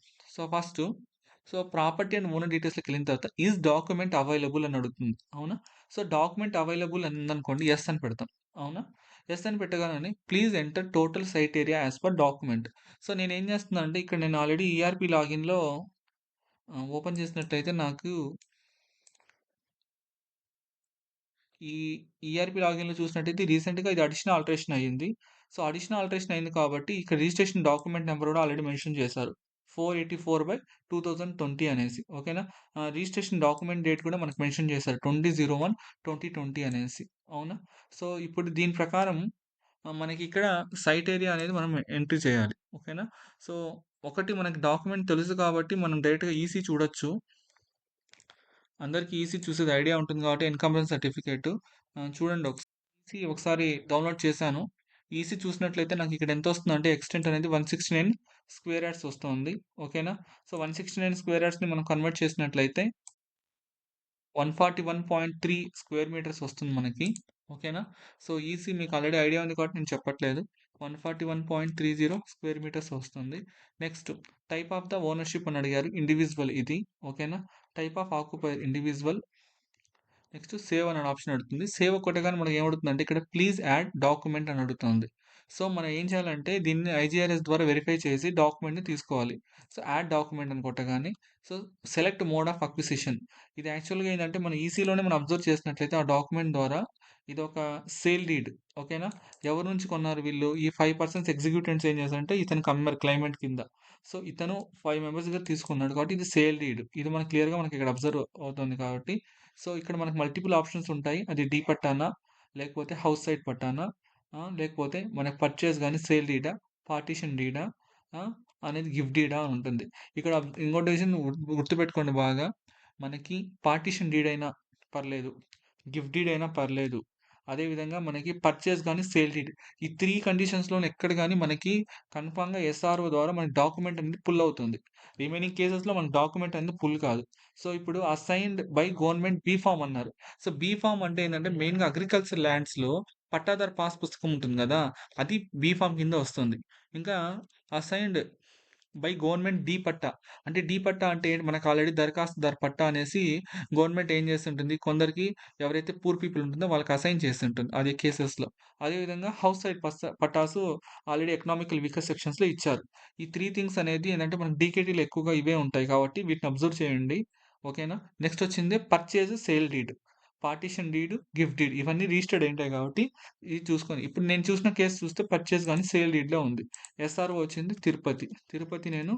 సో, ప్రాపర్టీ అండ్ ఓనర్ డీటెయిల్స్‌లోకెళ్ళిన తర్వాత ఈస్ డాక్యుమెంట్ అవైలబుల్ అని అడుగుతుంది. అవునా? సో, డాక్యుమెంట్ అవైలబుల్ అని ఉందనుకోండి యెస్ అని పెడతాం. అవునా? యెస్ అని పెట్టగానే please enter total site area as per document. So, నేనేం చేస్తున్నానంటే ఇక్కడ నేను ఆల్రెడీ ఈఆర్‌పీ లాగిన్‌లో ఓపెన్ చేసినట్టయితే నాకు ఈ ఈఆర్‌పీ లాగిన్‌లో చూసినట్టయితే రీసెంట్‌గా ఇది అడిషనల్ ఆల్టరేషన్ అయ్యింది. సో, అడిషనల్ ఆల్టరేషన్ అయింది కాబట్టి ఇక్కడ రిజిస్ట్రేషన్ డాక్యుమెంట్ నంబర్ కూడా ఆల్రెడీ మెన్షన్ చేశారు. 484/2020 అనేసి. ఓకేనా? రిజిస్ట్రేషన్ డాక్యుమెంట్ డేట్ కూడా మనకు మెన్షన్ చేశారు. 20/01/2020 అనేసి. అవునా? సో, ఇప్పుడు దీని ప్రకారం మనకిక్కడ సైట్ ఏరియా అనేది మనం ఎంట్రీ చేయాలి. ఓకేనా? సో, ఒకటి మనకి డాక్యుమెంట్ తెలుసు కాబట్టి మనం డైరెక్ట్‌గా ఈసీ చూడొచ్చు. అందరికి ఈసీ చూసేది ఐడియా ఉంటుంది కాబట్టి ఇన్కంబెన్స్ సర్టిఫికేట్ చూడండి ఒకసారి డౌన్లోడ్ చేశాను. ఈసీ చూసినట్లయితే నాకు ఇక్కడ ఎంత వస్తుందంటే ఎక్స్టెంట్ అనేది 169 స్క్వేర్ యార్డ్స్ వస్తుంది. ఓకేనా? సో, 169 స్క్వేర్ యార్డ్స్‌ని మనం కన్వర్ట్ చేసినట్లయితే 141.3 స్క్వేర్ మీటర్స్ వస్తుంది మనకి. ఓకేనా? సో, ఈసీ మీకు ఆల్రెడీ ఐడియా ఉంది కాబట్టి నేను చెప్పట్లేదు. 141.30 స్క్వేర్ మీటర్స్ వస్తుంది. Next type of the ownership అని అడిగారు. ఇండివిడ్యువల్ ఇది. ఓకేనా? Type of occupier individual. Next save అనే ఆప్షన్ అడుగుతుంది. సేవ్ కొట్టగానే మనకి ఏమడుగుతుందంటే ఇక్కడ ప్లీజ్ యాడ్ డాక్యుమెంట్ అని అడుగుతుంది. సో, మనం ఏం చేయాలంటే దీన్ని ఐజీఆర్ఎస్ ద్వారా వెరిఫై చేసి డాక్యుమెంట్‌ని తీసుకోవాలి. సో, యాడ్ డాక్యుమెంట్ అని కొట్టగానే so, select mode of acquisition ఇది యాక్చువల్‌గా ఏందంటే మన ఈసీలోనే మనం అబ్జర్వ్ చేసినట్లయితే ఆ డాక్యుమెంట్ ద్వారా ఇదొక సేల్ డీడ్ ఓకేనా? ఎవరి నుంచి కొన్నారు వీళ్ళు? ఈ 5% ఎగ్జిక్యూటెంట్స్ ఏం చేశారంటే ఇతనికి అమ్మారు క్లైమెంట్ కింద. సో, ఇతను 5 మెంబర్స్ దగ్గర తీసుకున్నాడు కాబట్టి ఇది సేల్ డీడ్. ఇది మనకు క్లియర్‌గా మనకి ఇక్కడ అబ్జర్వ్ అవుతుంది కాబట్టి సో, ఇక్కడ మనకు మల్టిపుల్ ఆప్షన్స్ ఉంటాయి. అది డీ పట్టానా? లేకపోతే హౌస్ సైడ్ పట్టానా? లేకపోతే మనకు పర్చేస్ గాని సేల్ డీడా? పార్టిషన్ డీడా? ఆ! అనేది గిఫ్ట్ డీడా అని ఉంటుంది. ఇక్కడ ఇంకోటి విషయం గుర్తుపెట్టుకోండి బాగా. మనకి పార్టిషన్ డీడ్ అయినా పర్లేదు. గిఫ్ట్ డీడ్ అయినా పర్లేదు. అదే విధంగా మనకి పర్చేస్ గాని, సేల్ డీడ్ ఈ 3 కండిషన్స్‌లోని ఎక్కడ గాని మనకి కన్ఫర్మ్‌గా ఎస్ఆర్‌ఓ ద్వారా మనకి డాక్యుమెంట్ అనేది పుల్ అవుతుంది. రిమైనింగ్ కేసెస్‌లో మనకు డాక్యుమెంట్ అనేది పుల్ కాదు. సో, ఇప్పుడు assigned by government B form అన్నారు. సో, బీ ఫార్మ్ అంటే ఏంటంటే మెయిన్‌గా అగ్రికల్చర్ ల్యాండ్స్‌లో పట్టాదారు పాస్ పుస్తకం ఉంటుంది గదా! అది బీ ఫార్మ్ కింద వస్తుంది. ఇంకా అసైన్డ్ బై గవర్నమెంట్ డి పట్టా. అంటే డి పట్టా అంటే ఏంటి మనకు ఆల్రెడీ దరఖాస్తుదారు పట్టా అనేసి గవర్నమెంట్ ఏం చేస్తుంటుంది కొందరికి ఎవరైతే పూర్ పీపుల్ ఉంటుందో వాళ్ళకి అసైన్ చేస్తుంటుంది అదే కేసెస్‌లో. అదేవిధంగా హౌస్ సైడ్ పట్టాసు ఆల్రెడీ ఎకనామికల్ వీకర్ సెక్షన్స్‌లో ఇచ్చారు. ఈ 3 థింగ్స్ అనేది ఏందంటే మనకు డీకేటీలో ఎక్కువగా ఇవే ఉంటాయి కాబట్టి వీటిని అబ్జర్వ్ చేయండి. ఓకేనా? నెక్స్ట్ వచ్చింది purchase, sale deed. Partition deed, gift deed ఇవన్నీ రిజిస్టర్డ్ అయ్యుంటాయి కాబట్టి ఇది చూసుకొని ఇప్పుడు నేను చూసిన కేస్ చూస్తే పర్చేజ్ గాని సేల్ డీడ్‌లో ఉంది. ఎస్ఆర్ఓ వచ్చింది తిరుపతి. తిరుపతి నేను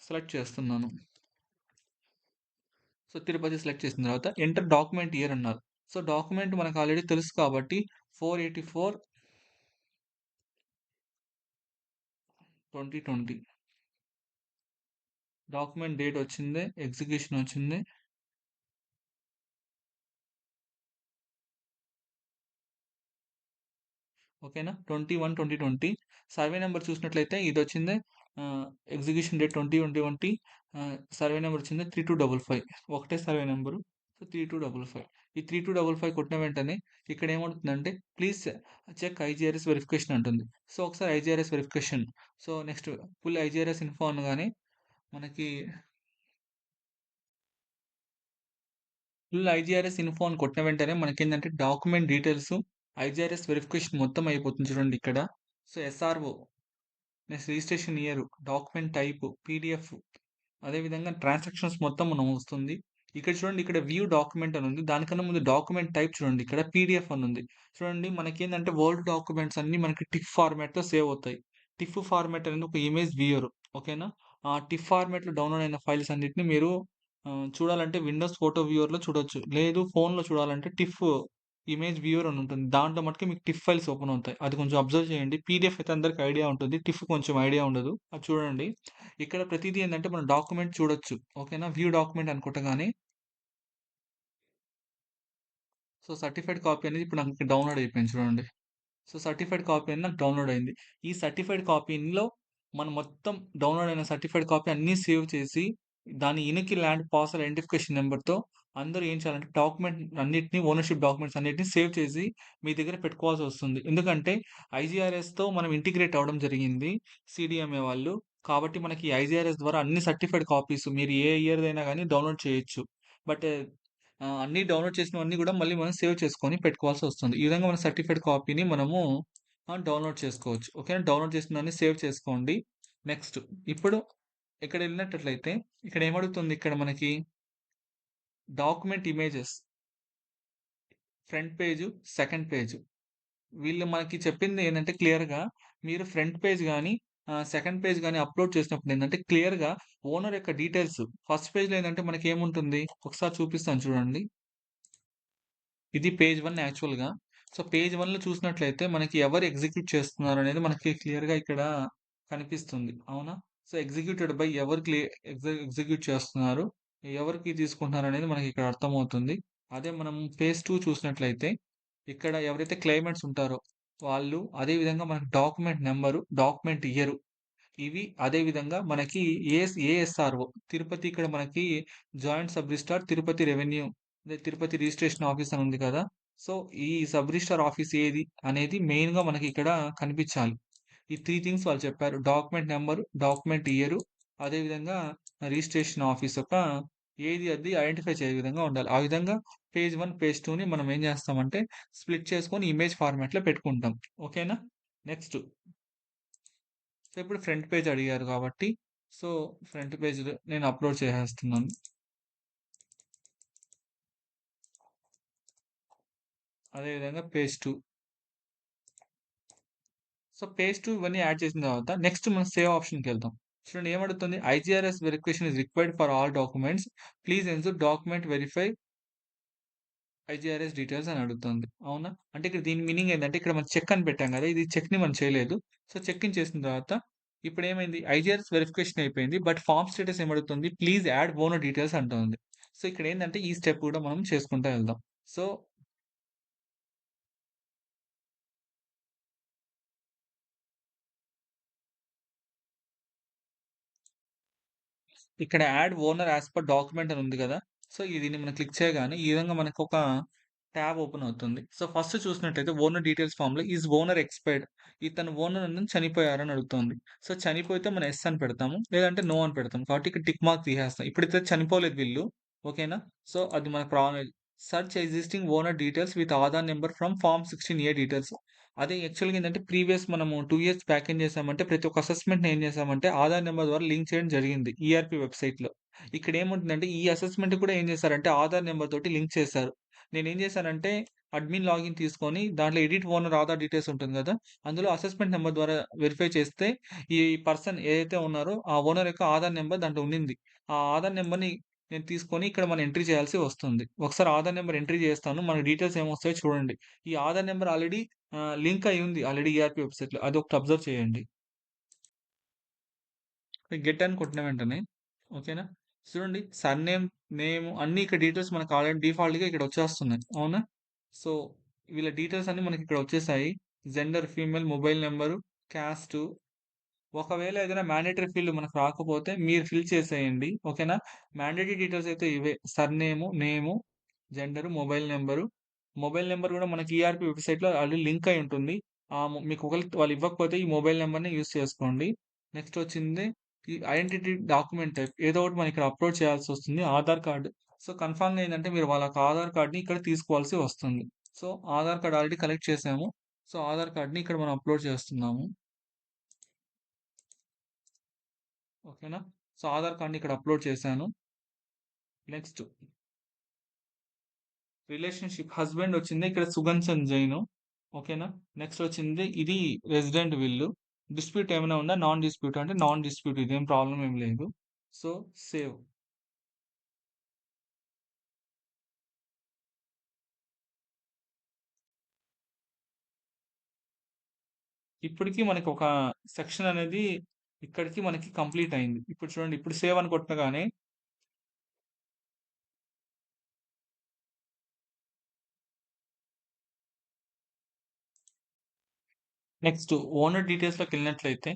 సెలెక్ట్ చేస్తున్నాను. సో, తిరుపతి సెలెక్ట్ చేసిన తర్వాత ఎంటర్ డాక్యుమెంట్ ఇయర్ అన్నారు. సో, డాక్యుమెంట్ మనకు ఆల్రెడీ తెలుసు కాబట్టి 484/2020 డాక్యుమెంట్ డేట్ వచ్చింది. ఎగ్జిక్యూషన్ వచ్చింది. ఓకేనా? 21/2020 సర్వే నంబర్ చూసినట్లయితే ఇదొచ్చింది. ఎగ్జిక్యూషన్ డేట్ 20/20 సర్వే నంబర్ వచ్చింది 3255 ఒకటే సర్వే నంబరు. సో, 3255 ఈ 3255 కొట్టిన వెంటనే ఇక్కడ ఏమవుతుందంటే ప్లీజ్ చెక్ ఐజీఆర్ఎస్ వెరిఫికేషన్ అంటుంది. సో, ఒకసారి IGRS verification so, next full IGRS info అనగానే మనకి ఫుల్ ఐజీఆర్ఎస్ ఇన్ఫో అని కొట్టిన వెంటనే మనకేందంటే డాక్యుమెంట్ డీటెయిల్స్ ఐజీఆర్ఎస్ వెరిఫికేషన్ మొత్తం అయిపోతుంది చూడండి ఇక్కడ. So, SRO next registration year, document type, PDF అదేవిధంగా ట్రాన్సాక్షన్స్ మొత్తం మనం వస్తుంది. ఇక్కడ చూడండి ఇక్కడ వ్యూ డాక్యుమెంట్ అని ఉంది. దానికన్నా ముందు డాక్యుమెంట్ టైప్ చూడండి ఇక్కడ పీడీఎఫ్ అని ఉంది. చూడండి మనకేందంటే వర్డ్ డాక్యుమెంట్స్ అన్నీ మనకి టిఫ్ ఫార్మాట్‌లో సేవ్ అవుతాయి. టిఫ్ ఫార్మాట్ అనేది ఒక ఇమేజ్ వ్యూయర్ ఓకేనా? ఆ టిఫ్ ఫార్మాట్‌లో డౌన్‌లోడ్ అయిన ఫైల్స్ అన్నిటిని మీరు చూడాలంటే విండోస్ ఫోటో వ్యూవర్‌లో చూడొచ్చు. లేదు ఫోన్‌లో చూడాలంటే టిఫ్ ఇమేజ్ వ్యూయర్ అని ఉంటుంది. దాంట్లో మటుకు మీకు టిఫ్ ఫైల్స్ ఓపెన్ అవుతాయి. అది కొంచెం అబ్జర్వ్ చేయండి. పీడీఎఫ్ అయితే అందరికి ఐడియా ఉంటుంది. టిఫ్ కొంచెం ఐడియా ఉండదు. అది చూడండి. ఇక్కడ ప్రతీదీ ఏందంటే మనం డాక్యుమెంట్ చూడొచ్చు. ఓకేనా? వ్యూ డాక్యుమెంట్ అని కొట్టగానే సో, సర్టిఫైడ్ కాపీ అనేది ఇప్పుడు నాకు డౌన్‌లోడ్ అయిపోయింది చూడండి. సో, సర్టిఫైడ్ కాపీ అనేది నాకు డౌన్‌లోడ్ అయింది. ఈ సర్టిఫైడ్ కాపీలో మనం మొత్తం డౌన్‌లోడ్ అయిన సర్టిఫైడ్ కాపీ అన్నీ సేవ్ చేసి, దాని ఇనికి ల్యాండ్ పార్సెల్ ఐడెంటిఫికేషన్ నంబర్‌తో అందరూ ఏం చేయాలంటే డాక్యుమెంట్ అన్నిటిని ఓనర్‌షిప్ డాక్యుమెంట్స్ అన్నిటిని సేవ్ చేసి మీ దగ్గర పెట్టుకోవాల్సొస్తుంది. ఎందుకంటే ఐజీఆర్ఎస్‌తో మనం ఇంటిగ్రేట్ అవ్వడం జరిగింది సీడీఎంఏ వాళ్ళు. కాబట్టి మనకి ఐజీఆర్ఎస్ ద్వారా అన్ని సర్టిఫైడ్ కాపీస్ మీరు ఏ ఇయర్‌దైనా గాని డౌన్‌లోడ్ చేయొచ్చు. బట్ అన్నీ డౌన్‌లోడ్ చేసినవన్నీ గూడా మళ్ళీ మనం సేవ్ చేసుకొని పెట్టుకోవాల్సొస్తుంది. ఈ విధంగా మన సర్టిఫైడ్ కాపీని మనము డౌన్‌లోడ్ చేసుకోవచ్చు. ఓకేనా? డౌన్‌లోడ్ చేసిన దాన్ని సేవ్ చేసుకోండి. నెక్స్ట్ ఇప్పుడు ఇక్కడెళ్ళినట్టయితే ఇక్కడ ఏమడుగుతుంది ఇక్కడ మనకి document images front page, second page. వీళ్ళు మనకి చెప్పింది ఏందంటే క్లియర్‌గా మీరు ఫ్రంట్ పేజ్ గాని, సెకండ్ పేజ్ గాని అప్‌లోడ్ చేసినప్పుడు ఏందంటే క్లియర్‌గా ఓనర్ యొక్క డీటెయిల్స్ ఫస్ట్ పేజ్‌లో ఏందంటే మనకేముంటుంది? ఒకసారి చూపిస్తాను చూడండి. ఇది పేజ్ 1 యాక్చువల్‌గా. సో, పేజ్ 1లో చూసినట్లయితే మనకి ఎవరు ఎగ్జిక్యూట్ చేస్తున్నారనేది మనకి క్లియర్‌గా ఇక్కడ కనిపిస్తుంది. అవునా? సో, ఎగ్జిక్యూటెడ్ బై ఎవరు ఎగ్జిక్యూట్ చేస్తున్నారు, ఎవరికి తీసుకుంటున్నారనేది మనకిక్కడ అర్థమవుతుంది. అదే మనం పేజ్ 2 చూసినట్లయితే ఇక్కడ ఎవరైతే క్లెయిమెంట్స్ ఉంటారో వాళ్ళు, అదే విధంగా మనకి డాక్యుమెంట్ నంబరు, డాక్యుమెంట్ ఇయరు ఇవి అదే విధంగా మనకి ఏఎస్ఆర్ఓ తిరుపతి ఇక్కడ మనకి joint sub registrar Tirupati revenue అదే తిరుపతి రిజిస్ట్రేషన్ ఆఫీస్ అని ఉంది కదా! సో, ఈ సబ్ రిజిస్ట్రార్ ఆఫీస్ ఏది అనేది మెయిన్‌గా మనకి ఇక్కడ కనిపించాలి. ఈ 3 థింగ్స్ వాళ్ళు చెప్పారు. డాక్యుమెంట్ నంబరు, డాక్యుమెంట్ ఇయరు, అదే విధంగా రిజిస్ట్రేషన్ ఆఫీస్ యొక్క ఏది అది ఐడెంటిఫై చేయ విధంగా ఉండాలి. ఆ విధంగా పేజ్ 1, పేజ్ 2ని మనం ఏం చేస్తామంటే స్ప్లిట్ చేసుకొని ఇమేజ్ ఫార్మాట్‌లో పెట్టుకుంటాం. ఓకేనా? నెక్స్ట్ సో ఇప్పుడు ఫ్రంట్ పేజ్ అడిగారు కాబట్టి సో ఫ్రంట్ పేజ్ నేను అప్లోడ్ చేసేస్తున్నాను. అదేవిధంగా పేజ్ 2. సో పేజ్ 2 ఇవన్నీ యాడ్ చేసిన తర్వాత నెక్స్ట్ మనం సేవ్ ఆప్షన్‌కి వెళ్దాం. చూడండి ఏమడుగుతుంది? IGRS verification is required for all documents. Please ensure document verify IGRS details అని అడుగుతుంది. అవునా? అంటే ఇక్కడ దీని మీనింగ్ ఏందంటే ఇక్కడ మనం చెక్ అని పెట్టాం కదా! ఇది చెక్‌ని మనం చేయలేదు. సో చెక్ ఇన్ చేసిన తర్వాత ఇప్పుడేమైంది? ఐజీఆర్ఎస్ వెరిఫికేషన్ అయిపోయింది. బట్ ఫార్మ్ స్టేటస్ ఏమడుగుతుంది? ప్లీజ్ యాడ్ ఓనర్ డీటెయిల్స్ అంటుంది. సో ఇక్కడేందంటే ఈ స్టెప్ కూడా మనం చేసుకుంటా వెళ్దాం. సో ఇక్కడ add owner as per document అని ఉంది కదా! సో దీన్ని మనం క్లిక్ చేయగానే ఈ విధంగా మనకొక ట్యాబ్ ఓపెన్ అవుతుంది. సో ఫస్ట్ చూసినట్టయితే ఓనర్ డీటెయిల్స్ ఫామ్‌లో ఈస్ ఓనర్ ఎక్స్‌పైర్డ్, ఇతను ఓనర్ చనిపోయారని అడుగుతోంది. సో చనిపోతే మనం యెస్ అని పెడతాము. లేదంటే నో అని పెడతాం. కాబట్టి ఇక్కడ టిక్ మార్క్ తీసేస్తాం. ఇప్పుడైతే చనిపోలేదు వీళ్ళు. ఓకేనా? సో అది మనకు search existing owner details with Aadhaar number from form 16A details. అదే యాక్చువల్‌గా ఏందంటే ప్రీవియస్ మనము 2 ఇయర్స్ బ్యాక్ ఏం చేసామంటే ప్రతి ఒక్క అసెస్మెంట్‌ని ఏం చేసామంటే ఆధార్ నంబర్ ద్వారా లింక్ చేయడం జరిగింది ఈఆర్‌పీ వెబ్‌సైట్‌లో. ఇక్కడ ఏముంటుందంటే ఈ అసెస్మెంట్ కూడా ఏం చేశారంటే ఆధార్ నంబర్ తోటి లింక్ చేశారు. నేనేం చేశానంటే అడ్మిన్ లాగిన్ తీసుకొని దాంట్లో ఎడిట్ ఓనర్ ఆధార్ డీటెయిల్స్ ఉంటుంది కదా! అందులో అసెస్మెంట్ నంబర్ ద్వారా వెరిఫై చేస్తే ఈ పర్సన్ ఏదైతే ఉన్నారో ఆ ఓనర్ యొక్క ఆధార్ నంబర్ దాంట్లో ఉండింది. ఆ ఆధార్ నంబర్‌ని నేను తీసుకొని ఇక్కడ మనం ఎంట్రీ చేయాల్సి వస్తుంది. ఒకసారి ఆధార్ నంబర్ ఎంట్రీ చేస్తాను. మన డీటెయిల్స్ ఏమొస్తాయో చూడండి. ఈ ఆధార్ నంబర్ ఆల్రెడీ లింక్ అయ్యి ఉంది ఆల్రెడీ ఈఆర్‌పీ వెబ్‌సైట్‌లో. అదొకటి అబ్జర్వ్ చేయండి. గెట్ అని కొట్టిన వెంటనే ఓకేనా? చూడండి సర్‌నేమ్, నేమ్ అన్నీ ఇక్కడ డీటెయిల్స్ మనకు ఆల్రెడీ డిఫాల్ట్‌గా ఇక్కడ వచ్చేస్తున్నాయి. అవునా? సో, వీళ్ళ డీటెయిల్స్ అన్నీ మనకిక్కడ వచ్చేసాయి. Gender female, mobile number, caste. ఒకవేళ ఏదైనా మ్యాండేటరీ ఫీల్డ్ మనకు రాకపోతే మీరు ఫిల్ చేసేయండి. ఓకేనా? మ్యాండేటరీ డీటెయిల్స్ అయితే ఇవే. Surname, name, gender, mobile number. Mobile number గూడా మనకి ఈఆర్‌పీ వెబ్‌సైట్‌లో ఆల్రెడీ లింక్ అయి ఉంటుంది. మీకు ఒకవేళ వాళ్ళు ఇవ్వకపోతే ఈ మొబైల్ నంబర్‌ని యూజ్ చేసుకోండి. నెక్స్ట్ వచ్చింది ఈ ఐడెంటిటీ డాక్యుమెంట్ టైప్. ఏదో ఒకటి మనం ఇక్కడ అప్‌లోడ్ చేయాల్సొస్తుంది. ఆధార్ కార్డ్. సో, కన్ఫర్మ్‌గా ఏందంటే మీరు వాళ్ళ యొక్క ఆధార్ కార్డ్‌ని ఇక్కడ తీసుకోవాల్సి వస్తుంది. So, Aadhaar card already collect చేసాము. సో, ఆధార్ కార్డ్‌ని ఇక్కడ మనం అప్‌లోడ్ చేస్తున్నాము. ఓకేనా? సో, ఆధార్ కార్డ్‌ని ఇక్కడ అప్‌లోడ్ చేశాను. నెక్స్ట్ రిలేషన్‌షిప్ హస్బెండ్ వచ్చింది. ఇక్కడ సుగంధ్ జైను. ఓకేనా? నెక్స్ట్ వచ్చింది ఇది రెసిడెంట్ విల్లు. డిస్ప్యూట్ ఏమైనా ఉందా? నాన్ డిస్ప్యూట్ అంటే నాన్ డిస్ప్యూట్ ఇదేం ప్రాబ్లమ్ ఏం లేదు. So, save. ఇప్పటికి మనకి ఒక సెక్షన్ అనేది ఇక్కడికి మనకి కంప్లీట్ అయింది. ఇప్పుడు చూడండి ఇప్పుడు సేవ్ అని కొట్టగానే నెక్స్ట్ ఓనర్ డీటెయిల్స్‌లోకెళ్ళినట్లయితే,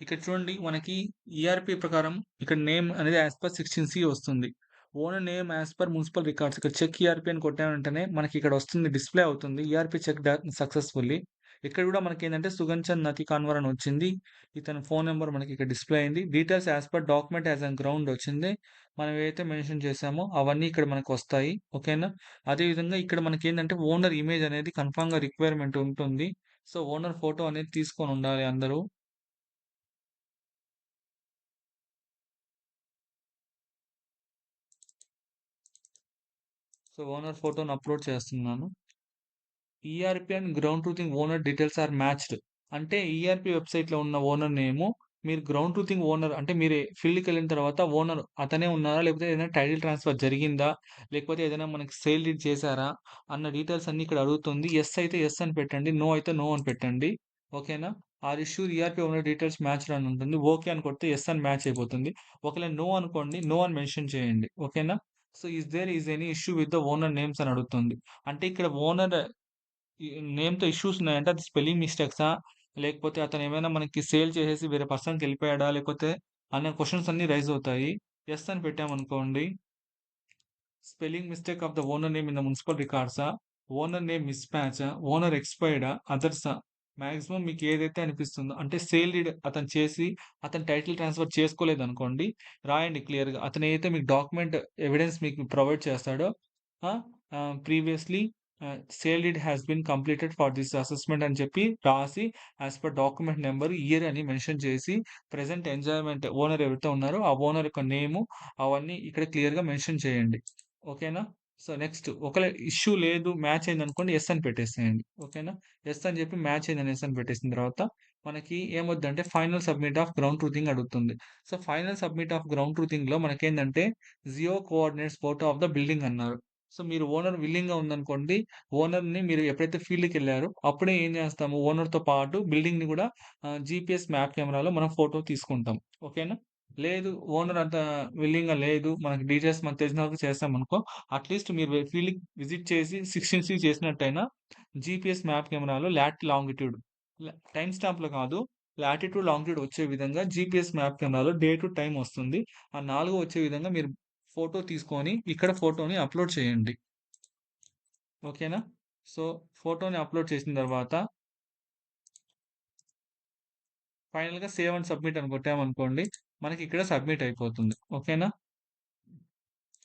ఇక్కడ చూడండి మనకి ఈఆర్‌పీ ప్రకారం ఇక్కడ నేమ్ అనేది యాస్ పర్ 16సి వస్తుంది. Owner name as per municipal records ఇక్కడ చెక్ ఈఆర్‌పీ అని కొట్టిన వెంటనే మనకి ఇక్కడ వస్తుంది డిస్‌ప్లే అవుతుంది. ERP check successfully. ఇక్కడ కూడా మనకేందంటే సుగంచన్ నతి కాన్వర్ అని వచ్చింది. ఇతని ఫోన్ నంబర్ మనకి ఇక్కడ డిస్‌ప్లే అయింది. Details as per document as on ground వచ్చింది. మనం ఏవైతే మెన్షన్ చేసామో అవన్నీ ఇక్కడ మనకొస్తాయి. ఓకేనా? అదే విధంగా ఇక్కడ మనకేందంటే ఓనర్ ఇమేజ్ అనేది కన్ఫర్మ్‌గా రిక్వైర్మెంట్ ఉంటుంది. సో, ఓనర్ ఫోటో అనేది తీసుకొనుండాలి అందరూ. సో, ఓనర్ ఫోటోని అప్‌లోడ్ చేస్తున్నాను. ERP and ground truthing owner details are matched. అంటే ఈఆర్‌పీ వెబ్‌సైట్‌లో ఉన్న ఓనర్ నేము, మీరు గ్రౌండ్ ట్రూతింగ్ ఓనర్ అంటే మీరు ఫీల్డ్‌కెళ్ళిన తర్వాత ఓనర్ అతనే ఉన్నారా? లేకపోతే ఏదైనా టైటిల్ ట్రాన్స్‌ఫర్ జరిగిందా? లేకపోతే ఏదైనా మనకి సేల్ డీడ్ చేశారా? అన్న డీటెయిల్స్ అన్నీ ఇక్కడ అడుగుతుంది. యెస్ అయితే యెస్ అని పెట్టండి. నో అయితే నో అని పెట్టండి. ఓకేనా? Are you sure ERP owner details matched అని ఉంటుంది. ఓకే అని కొడితే యెస్ అని మ్యాచ్ అయిపోతుంది. ఒకవేళ నో అనుకోండి. నో అని మెన్షన్ చేయండి. ఓకేనా? So, is any issue with the owner names అని అడుగుతుంది. అంటే ఇక్కడ ఓనర్ ఈ నేమ్‌తో ఇష్యూస్ ఉన్నాయంటే అది స్పెల్లింగ్ మిస్టేక్సా? లేకపోతే అతనేమైనా మనకి సేల్ చేసేసి వేరే పర్సన్‌కెళ్ళిపోయాడా? లేకపోతే అనే క్వెషన్స్ అన్నీ రైజ్ అవుతాయి. యెస్ అని పెట్టామనుకోండి spelling mistake of the owner name in the municipal రికార్డ్సా? ఓనర్ నేమ్ మిస్‌మ్యాచా? ఓనర్ ఎక్స్‌పైర్డా? అదర్సా? మాక్సిమం మీకు ఏదైతే అనిపిస్తుందో అంటే సేల్ డీడ్ అతను చేసి అతను టైటిల్ ట్రాన్స్‌ఫర్ చేసుకోలేదనుకోండి రాయండి క్లియర్‌గా. అతను ఏదైతే మీకు డాక్యుమెంట్ ఎవిడెన్స్ మీకు ప్రొవైడ్ చేస్తాడో previously sale deed has been completed for this assessment అని చెప్పి రాసి, as per document number, year అని మెన్షన్ చేసి, ప్రెజెంట్ ఎంజాయ్మెంట్ ఓనర్ ఎవరైతే ఉన్నారో ఆ ఓనర్ యొక్క నేము అవన్నీ ఇక్కడ క్లియర్గా మెన్షన్ చేయండి. ఓకేనా? సో నెక్స్ట్ ఒకవేళ ఇష్యూ లేదు, మ్యాచ్ అయిందనుకోండి, యెస్ అని పెట్టేసేయండి. ఓకేనా? యెస్ అని చెప్పి మ్యాచ్ అయిందని యెస్ అని పెట్టేసిన తర్వాత మనకి ఏమొద్దంటే final submit of ground truthing అడుగుతుంది. So final submit of ground ట్రూతింగ్‌లో మనకేందంటే geo coordinates photo of the building అన్నారు. సో మీరు ఓనర్ విల్లింగ్‌గా ఉందనుకోండి, ఓనర్‌ని మీరు ఎప్పుడైతే ఫీల్డ్‌కెళ్లారో అప్పుడే ఏం చేస్తాము, ఓనర్‌తో పాటు బిల్డింగ్‌ని కూడా జీపీఎస్ మ్యాప్ కెమెరాలో మనం ఫోటో తీసుకుంటాం. ఓకేనా? లేదు, ఓనర్ అంత విల్లింగ్‌గా లేదు, మనకు డీటెయిల్స్ మనకు తెలిసిన వరకు చేస్తామనుకో, అట్‌లీస్ట్ మీరు ఫీల్డ్‌కి విజిట్ చేసి 16సి చేసినట్టయినా జీపీఎస్ మ్యాప్ కెమెరాలో లాంగిట్యూడ్ టైమ్ స్టాంప్‌లో కాదు, లాటిట్యూడ్, లాంగిట్యూడ్ వచ్చే విధంగా జీపీఎస్ మ్యాప్ కెమెరాలో డే టు టైమ్ వస్తుంది. ఆ 4 వచ్చే విధంగా మీరు ఫోటో తీసుకొని ఇక్కడ ఫోటోని అప్‌లోడ్ చేయండి. ఓకేనా? సో ఫోటోని అప్‌లోడ్ చేసిన తర్వాత ఫైనల్‌గా సేవ్ అండ్ సబ్మిట్ అని కొట్టామనుకోండి, మనకి ఇక్కడ సబ్మిట్ అయిపోతుంది. ఓకేనా?